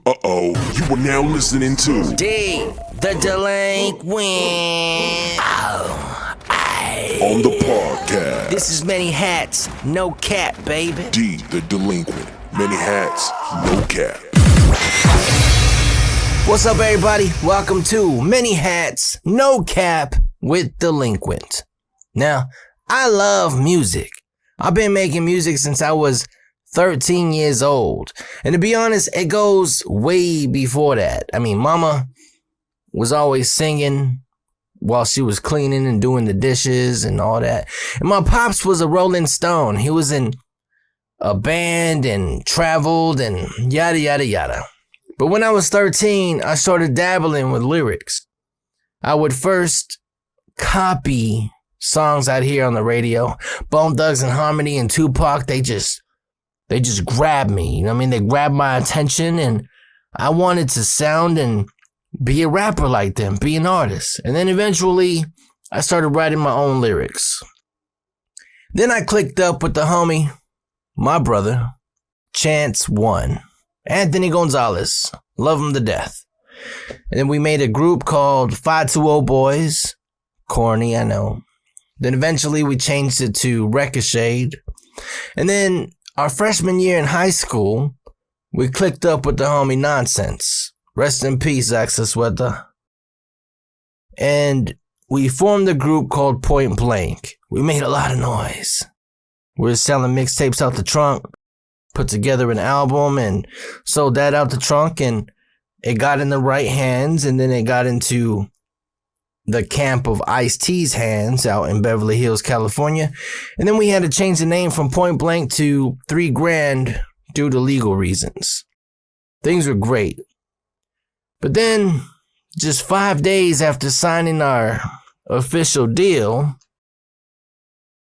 Uh-oh, you are now listening to D, the Delinquent. On the podcast. This is Many Hats, No Cap, baby. D, the Delinquent. Many hats, no cap. What's up, everybody? Welcome to Many Hats, No Cap with Delinquent. Now, I love music. I've been making music since I was 13 years old. And to be honest, it goes way before that. I mean, mama was always singing while she was cleaning and doing the dishes and all that. And my pops was a Rolling Stone. He was in a band and traveled and yada, yada, yada. But when I was 13, I started dabbling with lyrics. I would first copy songs I'd hear on the radio. Bone Thugs and Harmony and Tupac, they just grabbed me. You know what I mean? They grabbed my attention and I wanted to sound and be a rapper like them, be an artist. And then eventually I started writing my own lyrics. Then I clicked up with the homie, my brother, Chance One, Anthony Gonzalez. Love him to death. And then we made a group called 520 Boys. Corny, I know. Then eventually we changed it to Ricochet. And then our freshman year in high school, we clicked up with the homie Nonsense. Rest in peace, Access Weather. And we formed a group called Point Blank. We made a lot of noise. We were selling mixtapes out the trunk, put together an album and sold that out the trunk, and it got in the right hands, and then it got into the camp of Ice-T's hands out in Beverly Hills, California. And then we had to change the name from Point Blank to 3 Grand due to legal reasons. Things were great. But then, just 5 days after signing our official deal,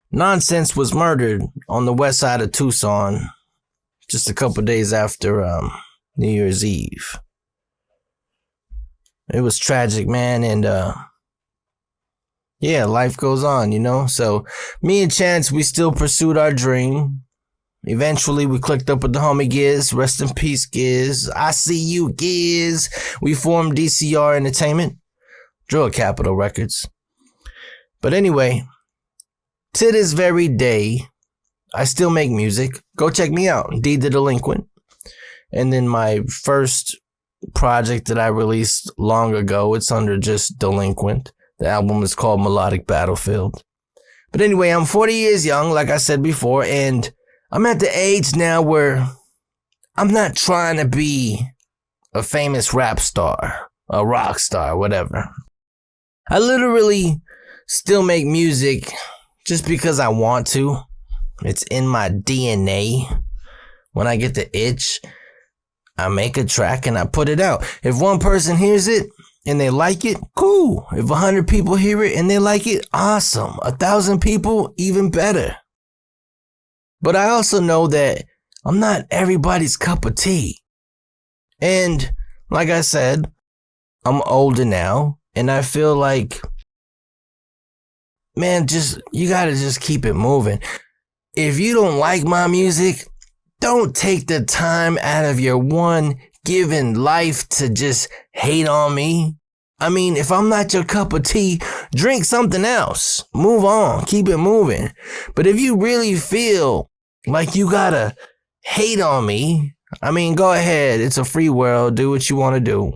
Nonsense was murdered on the west side of Tucson just a couple days after New Year's Eve. It was tragic, man, and yeah, life goes on, you know? So me and Chance, we still pursued our dream. Eventually, we clicked up with the homie Giz. Rest in peace, Giz. I see you, Giz. We formed DCR Entertainment, Drug Capital Records. But anyway, to this very day, I still make music. Go check me out, D the Delinquent. And then my first project that I released long ago, it's under just Delinquent. The album is called Melodic Battlefield. But anyway, I'm 40 years young, like I said before, and I'm at the age now where I'm not trying to be a famous rap star, a rock star, whatever. I literally still make music just because I want to. It's in my DNA. When I get the itch, I make a track and I put it out. If one person hears it and they like it, cool. If 100 people hear it and they like it, awesome. 1,000 people, even better. But I also know that I'm not everybody's cup of tea. And like I said, I'm older now and I feel like, man, you gotta just keep it moving. If you don't like my music, don't take the time out of your one given life to just hate on me. I mean, if I'm not your cup of tea, drink something else. Move on. Keep it moving. But if you really feel like you gotta hate on me, I mean, go ahead. It's a free world. Do what you want to do.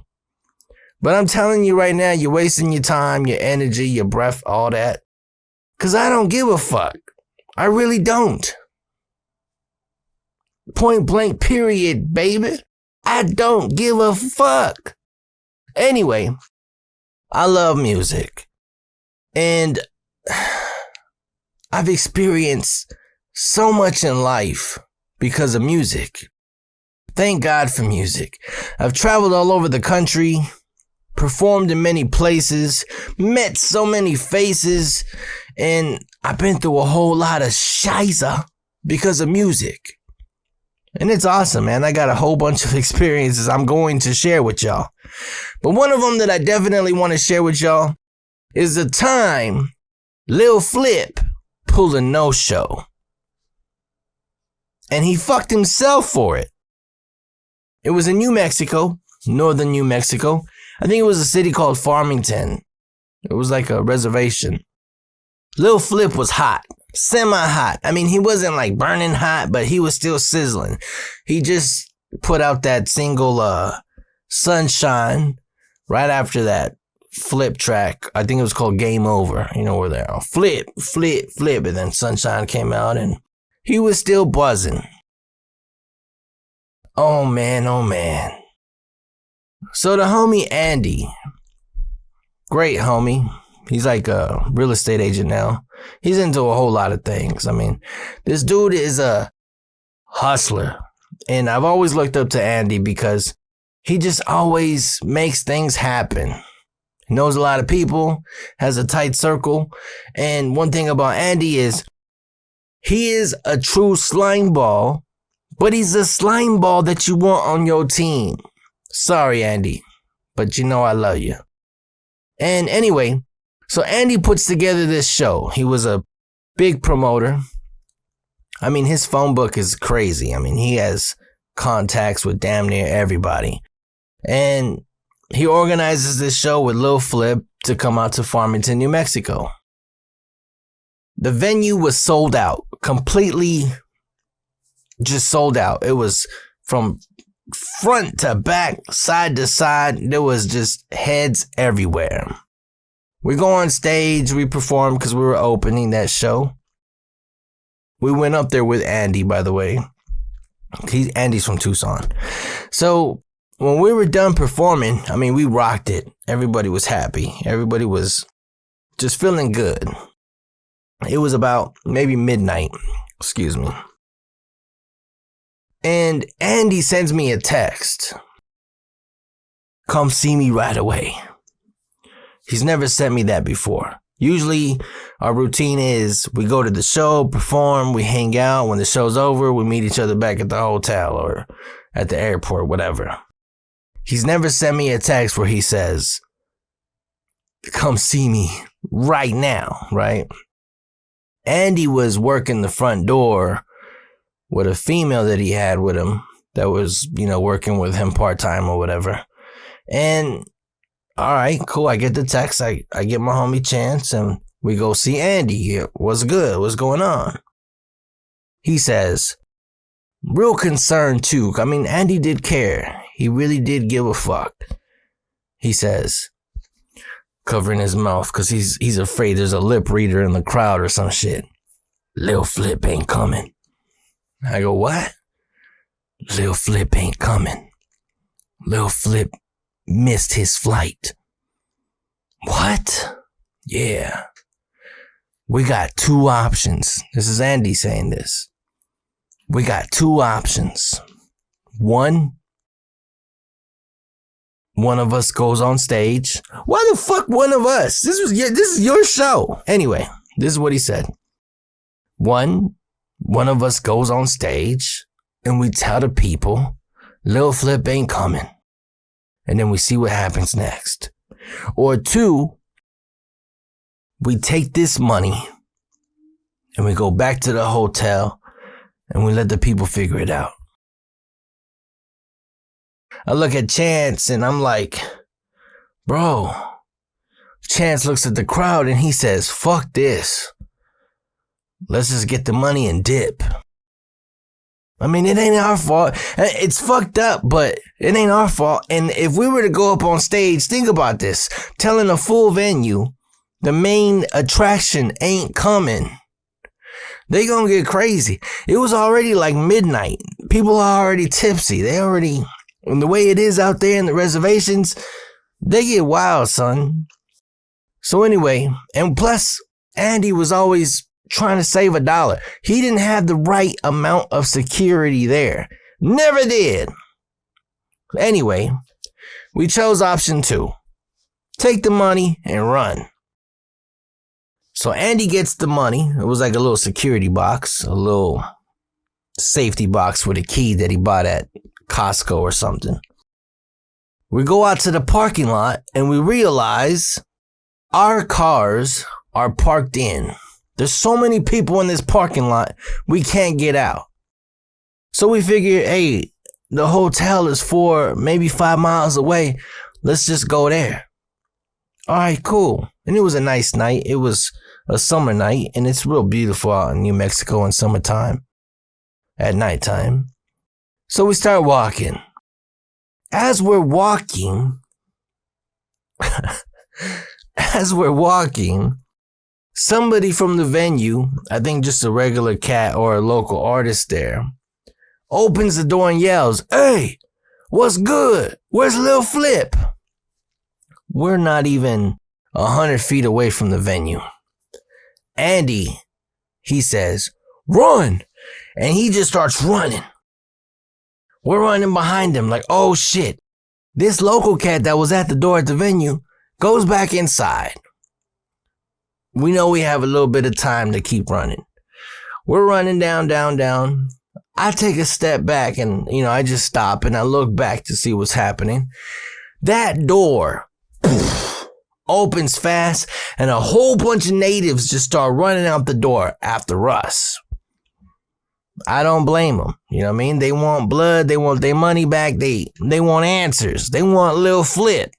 But I'm telling you right now, you're wasting your time, your energy, your breath, all that. Because I don't give a fuck. I really don't. Point blank, period, baby. I don't give a fuck. Anyway, I love music. And I've experienced so much in life because of music. Thank God for music. I've traveled all over the country, performed in many places, met so many faces, and I've been through a whole lot of shiza because of music. And it's awesome, man. I got a whole bunch of experiences I'm going to share with y'all. But one of them that I definitely want to share with y'all is the time Lil Flip pulled a no-show. And he fucked himself for it. It was in New Mexico, northern New Mexico. I think it was a city called Farmington. It was like a reservation. Lil Flip was hot, semi-hot. I mean, he wasn't like burning hot, but he was still sizzling. He just put out that single, Sunshine, right after that Flip track. I think it was called Game Over. You know, where they're flip, flip, flip. And then Sunshine came out and he was still buzzing. Oh man, oh man. So the homie Andy, great homie. He's like a real estate agent now. He's into a whole lot of things. I mean, this dude is a hustler. And I've always looked up to Andy because he just always makes things happen. He knows a lot of people, has a tight circle. And one thing about Andy is he is a true slime ball, but he's a slime ball that you want on your team. Sorry, Andy, but you know I love you. And anyway, so Andy puts together this show. He was a big promoter. I mean, his phone book is crazy. I mean, he has contacts with damn near everybody. And he organizes this show with Lil Flip to come out to Farmington, New Mexico. The venue was sold out, completely just sold out. It was from front to back, side to side. There was just heads everywhere. We go on stage, we perform because we were opening that show. We went up there with Andy, by the way. Andy's from Tucson. So when we were done performing, I mean, we rocked it. Everybody was happy. Everybody was just feeling good. It was about maybe midnight. Excuse me. And Andy sends me a text. Come see me right away. He's never sent me that before. Usually our routine is we go to the show, perform, we hang out. When the show's over, we meet each other back at the hotel or at the airport, whatever. He's never sent me a text where he says, come see me right now, right? Andy was working the front door with a female that he had with him that was, working with him part-time or whatever. And all right, cool. I get the text. I get my homie Chance and we go see Andy. What's good? What's going on? He says, real concerned too. I mean, Andy did care. He really did give a fuck. He says, covering his mouth because he's afraid there's a lip reader in the crowd or some shit. Lil Flip ain't coming. I go, what? Lil Flip ain't coming. Lil Flip missed his flight. What? Yeah. We got two options. This is Andy saying this. We got two options. One of us goes on stage. Why the fuck one of us? This is your show. Anyway, this is what he said. One of us goes on stage and we tell the people Lil Flip ain't coming. And then we see what happens next. Or two, we take this money and we go back to the hotel and we let the people figure it out. I look at Chance and I'm like, bro. Chance looks at the crowd and he says, fuck this. Let's just get the money and dip. I mean, it ain't our fault. It's fucked up, but it ain't our fault. And if we were to go up on stage, think about this. Telling a full venue, the main attraction ain't coming. They gonna get crazy. It was already like midnight. People are already tipsy. And the way it is out there in the reservations, they get wild, son. So anyway, and plus, Andy was always trying to save $1. He didn't have the right amount of security there. Never did. Anyway, we chose option 2. Take the money and run. So Andy gets the money. It was like a little security box, a little safety box with a key that he bought at Costco or something. We go out to the parking lot and we realize our cars are parked in. There's so many people in this parking lot, we can't get out. So we figure, hey, the hotel is 4, maybe 5 miles away. Let's just go there. All right, cool. And it was a nice night. It was a summer night, and it's real beautiful out in New Mexico in summertime, at nighttime. So we start walking. As we're walking, somebody from the venue, I think just a regular cat or a local artist there, opens the door and yells, "Hey, what's good? Where's Lil Flip?" We're not even 100 feet away from the venue. Andy, he says, "Run!" And he just starts running. We're running behind him like, oh shit. This local cat that was at the door at the venue goes back inside. We know we have a little bit of time to keep running. We're running down. I take a step back and, I just stop and I look back to see what's happening. That door opens fast and a whole bunch of natives just start running out the door after us. I don't blame them. You know what I mean? They want blood. They want their money back. They want answers. They want Lil Flip.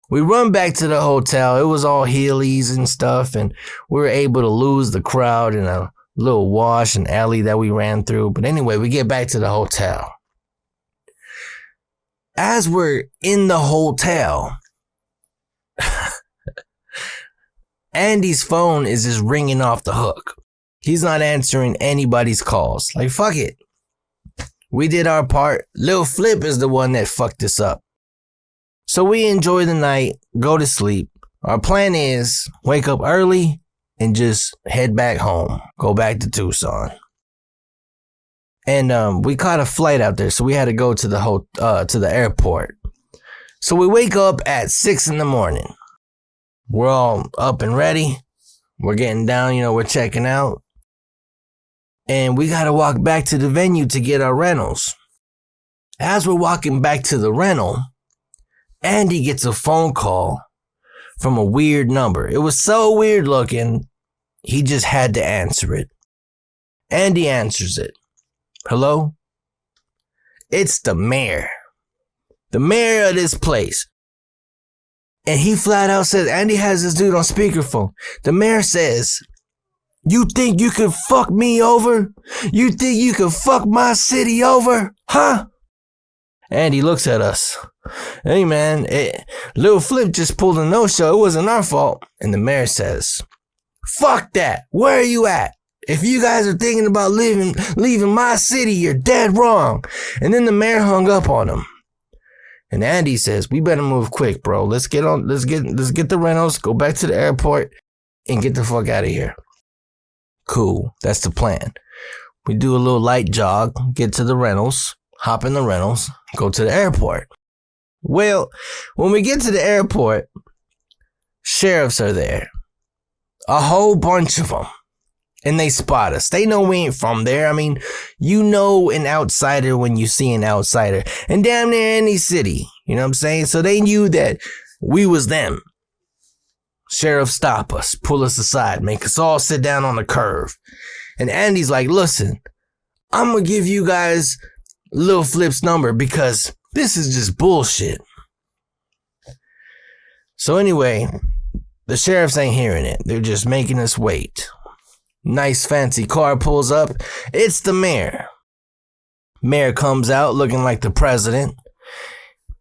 We run back to the hotel. It was all Heelys and stuff, and we were able to lose the crowd in a little wash and alley that we ran through. But anyway, we get back to the hotel. As we're in the hotel, Andy's phone is just ringing off the hook. He's not answering anybody's calls. Like, fuck it. We did our part. Lil Flip is the one that fucked us up. So we enjoy the night, go to sleep. Our plan is wake up early and just head back home. Go back to Tucson. And we caught a flight out there, so we had to go to the airport. So we wake up at 6 a.m. We're all up and ready. We're getting down, we're checking out. And we got to walk back to the venue to get our rentals. As we're walking back to the rental, Andy gets a phone call from a weird number. It was so weird looking, he just had to answer it. Andy answers it. Hello? It's the mayor. The mayor of this place. And he flat out says, Andy has this dude on speakerphone. The mayor says, "You think you can fuck me over? You think you can fuck my city over? Huh?" Andy looks at us. "Hey man, Lil Flip just pulled a no-show. It wasn't our fault." And the mayor says, "Fuck that. Where are you at? If you guys are thinking about leaving my city, you're dead wrong." And then the mayor hung up on him. And Andy says, "We better move quick, bro. Let's get the rentals, go back to the airport, and get the fuck out of here." Cool. That's the plan. We do a little light jog, get to the rentals, hop in the rentals, go to the airport. Well, when we get to the airport, sheriffs are there. A whole bunch of them. And they spot us. They know we ain't from there. I mean, you know an outsider when you see an outsider. And damn near any city. You know what I'm saying? So they knew that we was them. Sheriff stop us, pull us aside, make us all sit down on the curve. And Andy's like, "Listen, I'm going to give you guys Lil Flip's number because this is just bullshit." So anyway, the sheriffs ain't hearing it. They're just making us wait. Nice fancy car pulls up. It's the mayor. Mayor comes out looking like the president.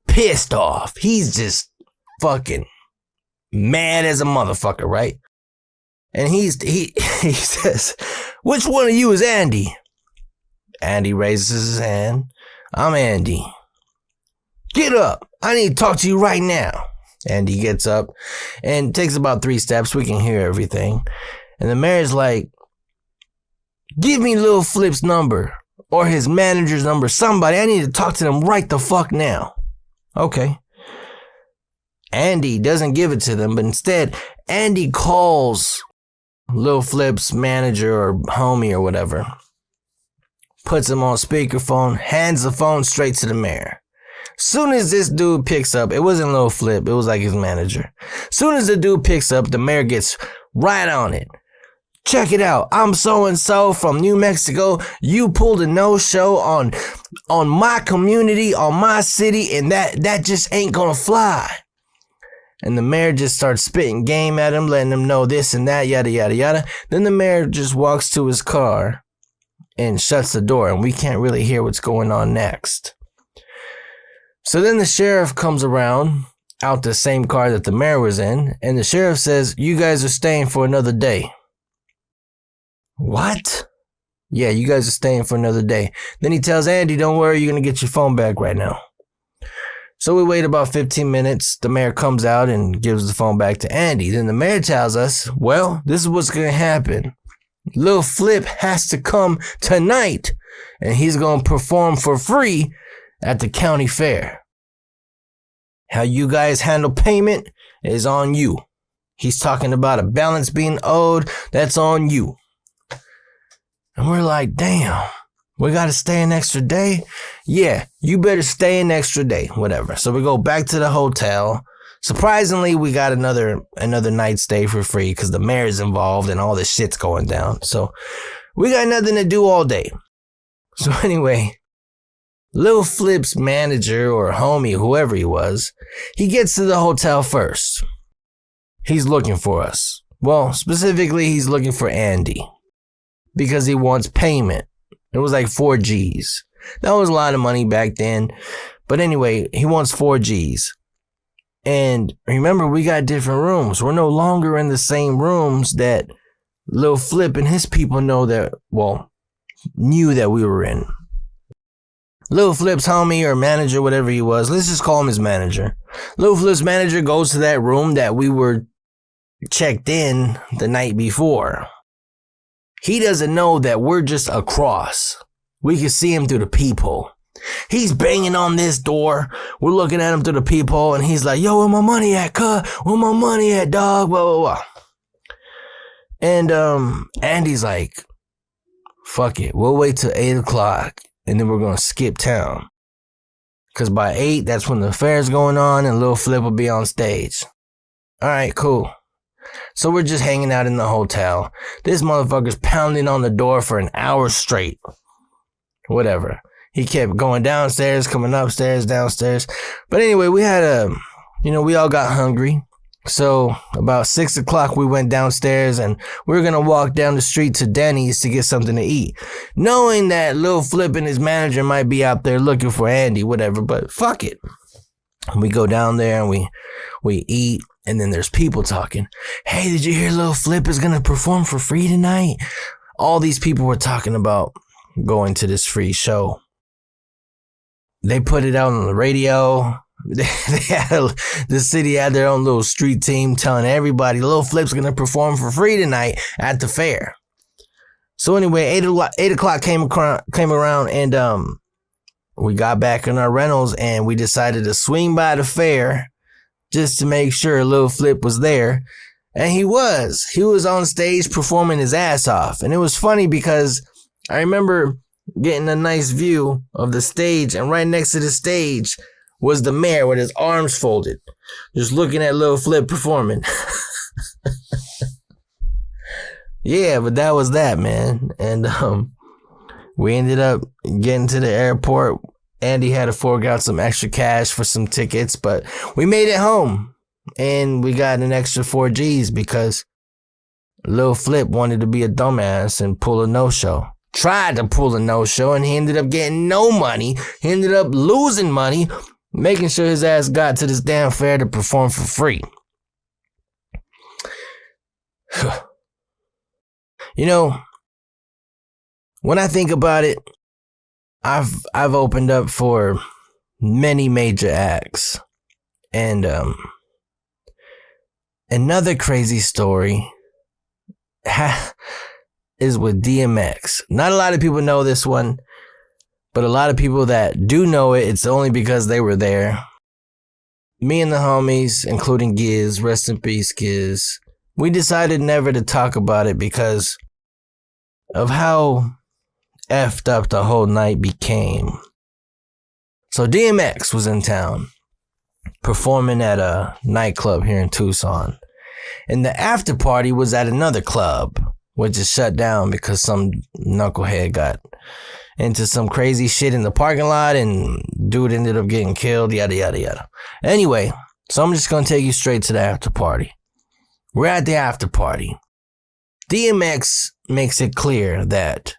Pissed off. He's just fucking mad as a motherfucker, right? And he says, "Which one of you is Andy?" Andy raises his hand. "I'm Andy." "Get up. I need to talk to you right now." Andy gets up and takes about 3 steps. We can hear everything. And the mayor's like, "Give me Lil Flip's number or his manager's number. Somebody. I need to talk to them right the fuck now." Okay. Andy doesn't give it to them, but instead, Andy calls Lil Flip's manager or homie or whatever, puts him on speakerphone, hands the phone straight to the mayor. Soon as this dude picks up, it wasn't Lil Flip, it was like his manager. Soon as the dude picks up, the mayor gets right on it. check it out. I'm so-and-so from New Mexico. You pulled a no-show on my community, on my city, and that just ain't gonna fly. And the mayor just starts spitting game at him, letting him know this and that, yada, yada, yada. Then the mayor just walks to his car and shuts the door, and we can't really hear what's going on next. So then the sheriff comes around, out the same car that the mayor was in, and the sheriff says, you guys are staying for another day. What? Yeah, you guys are staying for another day. Then he tells Andy, don't worry, you're going to get your phone back right now. So we wait about 15 minutes. The mayor comes out and gives the phone back to Andy. Then the mayor tells us, well, this is what's going to happen. Lil Flip has to come tonight, and he's going to perform for free at the county fair. How you guys handle payment is on you. He's talking about a balance being owed. That's on you. And we're like, damn. We got to stay an extra day? Yeah, you better stay an extra day, whatever. So we go back to the hotel. Surprisingly, we got another night stay for free because the mayor's involved and all this shit's going down. So we got nothing to do all day. So anyway, Lil Flip's manager or homie, whoever he was, he gets to the hotel first. He's looking for us. Well, specifically, he's looking for Andy because he wants payment. It was like 4 G's. That was a lot of money back then. But anyway, he wants 4 G's. And remember, we got different rooms. We're no longer in the same rooms that Lil Flip and his people knew that we were in. Lil Flip's homie or manager, whatever he was, let's just call him his manager. Lil Flip's manager goes to that room that we were checked in the night before. He doesn't know that we're just across. We can see him through the peephole. He's banging on this door. We're looking at him through the peephole, and he's like, yo, where my money at, cuh? Where my money at, dog? Blah, blah, blah. And Andy's like, fuck it. We'll wait till 8 o'clock, and then we're going to skip town. Because by 8, that's when the fair's going on, and Lil Flip will be on stage. All right, cool. So we're just hanging out in the hotel. This motherfucker's pounding on the door for an hour straight. Whatever. He kept going downstairs, coming upstairs, downstairs. But anyway, we had we all got hungry. So about 6 o'clock, we went downstairs and we were going to walk down the street to Denny's to get something to eat. Knowing that Lil Flip and his manager might be out there looking for Andy, whatever, but fuck it. We go down there and we eat. And then there's people talking. Hey, did you hear Lil Flip is going to perform for free tonight? All these people were talking about going to this free show. They put it out on the radio. The city had their own little street team telling everybody Lil Flip's going to perform for free tonight at the fair. So anyway, 8 o'clock came around and we got back in our rentals and we decided to swing by the fair just to make sure Lil Flip was there. And he was. He was on stage performing his ass off. And it was funny because I remember getting a nice view of the stage, and right next to the stage was the mayor with his arms folded, just looking at Lil Flip performing. Yeah, but that was that, man. And we ended up getting to the airport. Andy had to fork out some extra cash for some tickets, but we made it home and we got an extra 4 G's because Lil Flip wanted to be a dumbass and pull a no-show. Tried to pull a no-show and he ended up getting no money. He ended up losing money, making sure his ass got to this damn fair to perform for free. When I think about it, I've opened up for many major acts. And another crazy story is with DMX. Not a lot of people know this one, but a lot of people that do know it, it's only because they were there. Me and the homies, including Giz, rest in peace, Giz, we decided never to talk about it because of how effed up the whole night became. So DMX was in town performing at a nightclub here in Tucson, and the after party was at another club which is shut down because some knucklehead got into some crazy shit in the parking lot and dude ended up getting killed, yada, yada, yada. Anyway, so I'm just going to take you straight to the after party. We're at the after party. DMX makes it clear that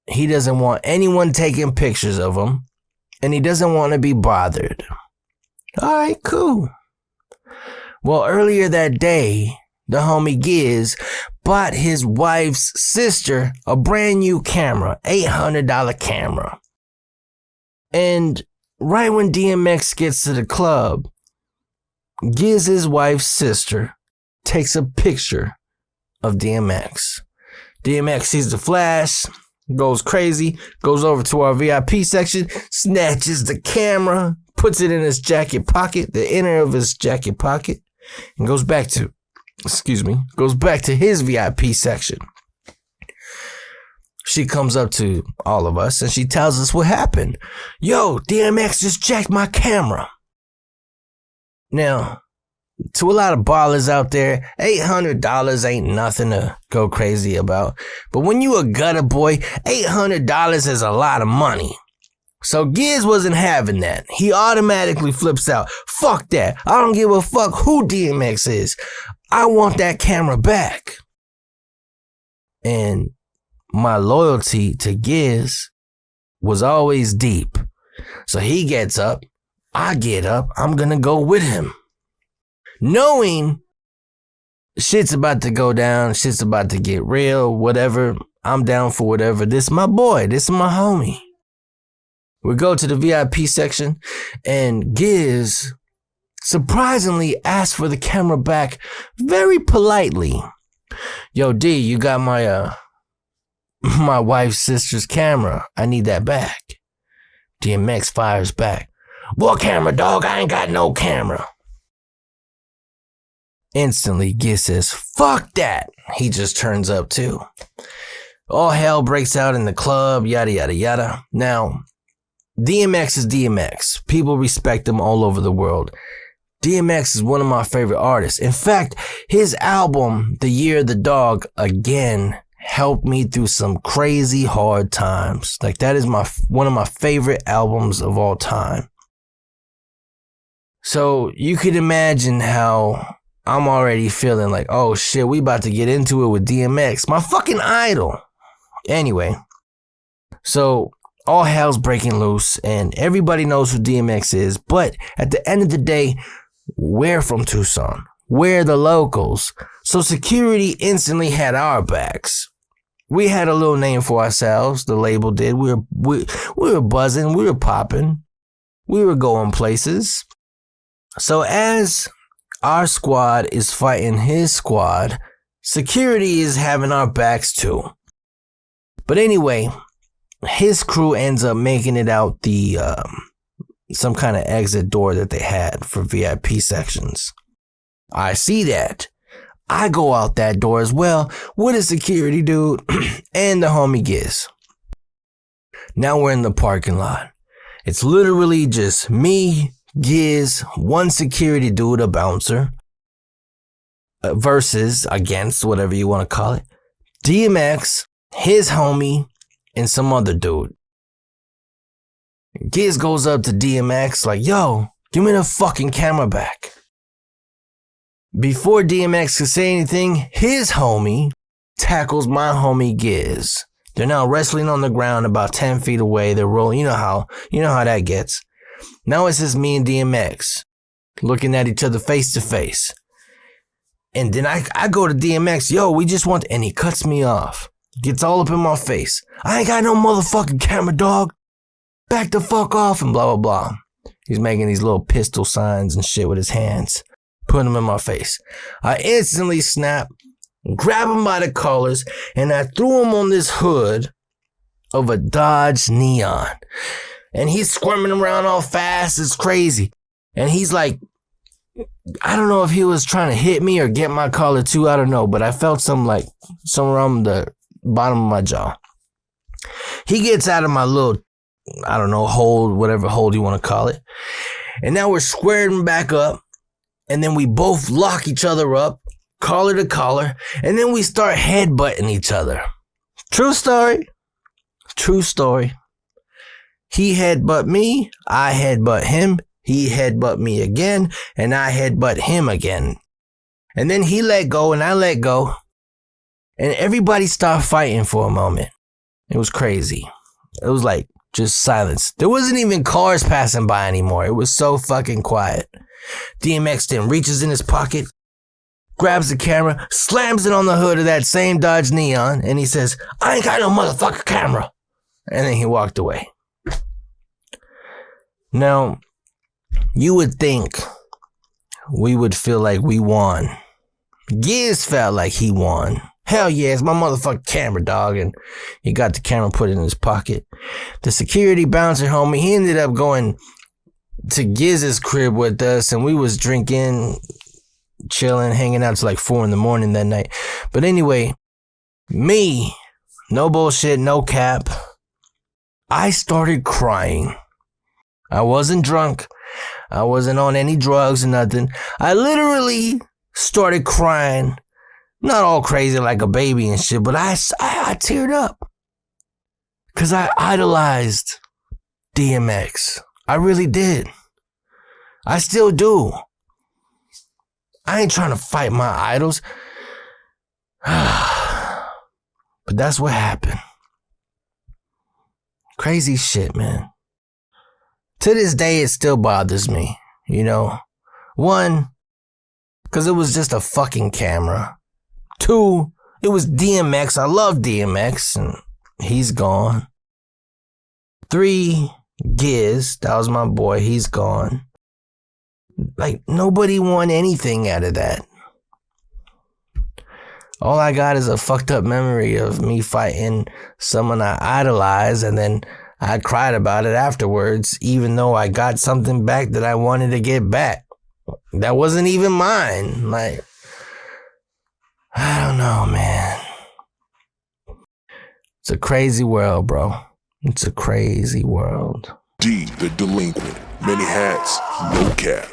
he doesn't want anyone taking pictures of him and he doesn't want to be bothered. All right, cool. Well, earlier that day, the homie Giz bought his wife's sister a brand new camera, $800 camera. And right when DMX gets to the club, Giz's wife's sister takes a picture of DMX. DMX sees the flash, goes crazy, goes over to our VIP section, snatches the camera, puts it in his jacket pocket, the inner of his jacket pocket, and goes back to his VIP section. She comes up to all of us and she tells us what happened. Yo, DMX just jacked my camera. Now, to a lot of ballers out there, $800 ain't nothing to go crazy about. But when you a gutter boy, $800 is a lot of money. So Giz wasn't having that. He automatically flips out. Fuck that. I don't give a fuck who DMX is. I want that camera back. And my loyalty to Giz was always deep. So he gets up. I get up. I'm gonna go with him. Knowing shit's about to go down, shit's about to get real, whatever. I'm down for whatever. This is my boy. This is my homie. We go to the VIP section and Giz surprisingly asked for the camera back very politely. Yo, D, you got my my wife's sister's camera. I need that back. DMX fires back. What camera, dog? I ain't got no camera. Instantly, Giz says, fuck that. He just turns up too. All hell breaks out in the club, yada, yada, yada. Now, DMX is DMX. People respect him all over the world. DMX is one of my favorite artists. In fact, his album, The Year of the Dog, again, helped me through some crazy hard times. Like, that is one of my favorite albums of all time. So, you could imagine how I'm already feeling like, oh shit, we about to get into it with DMX, my fucking idol. Anyway, so all hell's breaking loose and everybody knows who DMX is, but at the end of the day, we're from Tucson. We're the locals. So security instantly had our backs. We had a little name for ourselves, the label did. We were buzzing, we were popping, we were going places. So as our squad is fighting his squad, security is having our backs too. But anyway, his crew ends up making it out the some kind of exit door that they had for VIP sections. I see that. I go out that door as well with a security dude and the homie Giz. Now we're in the parking lot. It's literally just me, Giz, one security dude, a bouncer, versus, against, whatever you want to call it, DMX, his homie, and some other dude. Giz goes up to DMX like, yo, give me the fucking camera back. Before DMX could say anything, his homie tackles my homie Giz. They're now wrestling on the ground about 10 feet away. They're rolling. You know how that gets. Now it's just me and DMX looking at each other face to face. And then I go to DMX, yo, we just want, and he cuts me off. Gets all up in my face. I ain't got no motherfucking camera, dog. Back the fuck off and blah, blah, blah. He's making these little pistol signs and shit with his hands. Putting them in my face. I instantly snap, grab him by the collars, and I threw him on this hood of a Dodge Neon. And he's squirming around all fast. It's crazy. And he's like, I don't know if he was trying to hit me or get my collar too. I don't know. But I felt some around the bottom of my jaw. He gets out of my little, I don't know, hold, whatever hold you want to call it. And now we're squaring back up. And then we both lock each other up. collar to collar, and then we start headbutting each other. True story. True story. He headbutt me, I headbutt him, he headbutt me again, and I headbutt him again. And then he let go and I let go, and everybody stopped fighting for a moment. It was crazy. It was like just silence. There wasn't even cars passing by anymore. It was so fucking quiet. DMX then reaches in his pocket, grabs the camera, slams it on the hood of that same Dodge Neon, and he says, "I ain't got no motherfucking camera." And then he walked away. Now, you would think we would feel like we won. Giz felt like he won. Hell yeah, it's my motherfucking camera, dog. And he got the camera put in his pocket. The security bouncer homie, he ended up going to Giz's crib with us, and we was drinking, chilling, hanging out till like 4 a.m. that night. But anyway, me, no bullshit, no cap, I started crying. I wasn't drunk. I wasn't on any drugs or nothing. I literally started crying. Not all crazy like a baby and shit, but I teared up. Because I idolized DMX. I really did. I still do. I ain't trying to fight my idols. But that's what happened. Crazy shit, man. To this day, it still bothers me, you know. 1, because it was just a fucking camera. 2, it was DMX. I love DMX, and he's gone. 3, Giz, that was my boy, he's gone. Like, nobody won anything out of that. All I got is a fucked up memory of me fighting someone I idolize, and then I cried about it afterwards, even though I got something back that I wanted to get back. That wasn't even mine. Like, I don't know, man. It's a crazy world, bro. It's a crazy world. D, the delinquent. Many hats, no cap.